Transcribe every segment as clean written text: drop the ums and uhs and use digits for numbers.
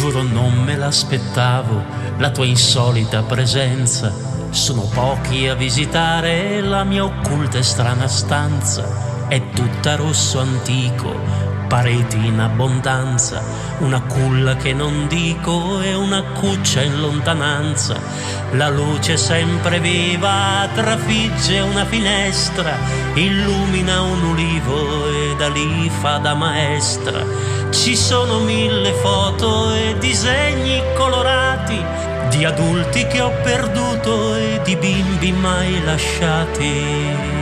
giuro non me l'aspettavo, la tua insolita presenza. Sono pochi a visitare la mia occulta e strana stanza. È tutta rosso antico, pareti in abbondanza, una culla che non dico e una cuccia in lontananza. La luce sempre viva trafigge una finestra, illumina un ulivo e da lì fa da maestra. Ci sono 1000 foto e disegni colorati di adulti che ho perduto e di bimbi mai lasciati.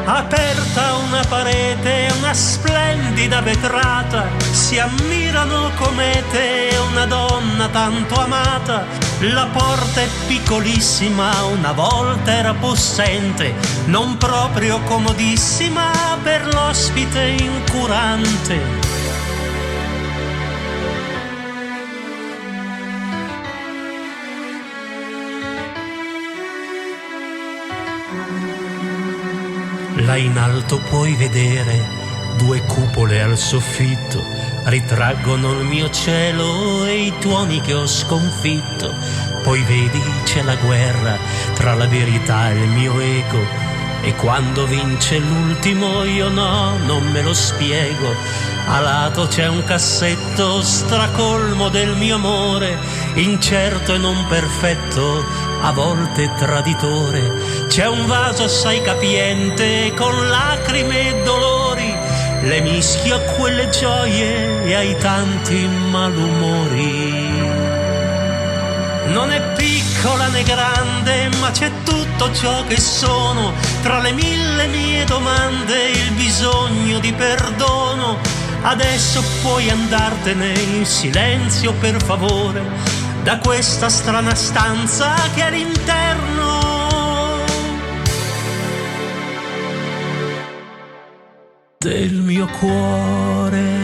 Aperta una parete, una splendida vetrata, si ammirano comete una donna tanto amata. La porta è piccolissima, una volta era possente, non proprio comodissima per l'ospite incurante. Là in alto puoi vedere 2 cupole al soffitto, ritraggono il mio cielo e i tuoni che ho sconfitto. Poi vedi c'è la guerra tra la verità e il mio ego, e quando vince l'ultimo io no, non me lo spiego. A lato c'è un cassetto stracolmo del mio amore, incerto e non perfetto, a volte traditore. C'è un vaso assai capiente con lacrime e dolori, le mischio a quelle gioie e ai tanti malumori. Non è piccola né grande, ma c'è tutto ciò che sono, tra le 1000 mie domande il bisogno di perdono. Adesso puoi andartene in silenzio per favore, da questa strana stanza che è l'interno del mio cuore.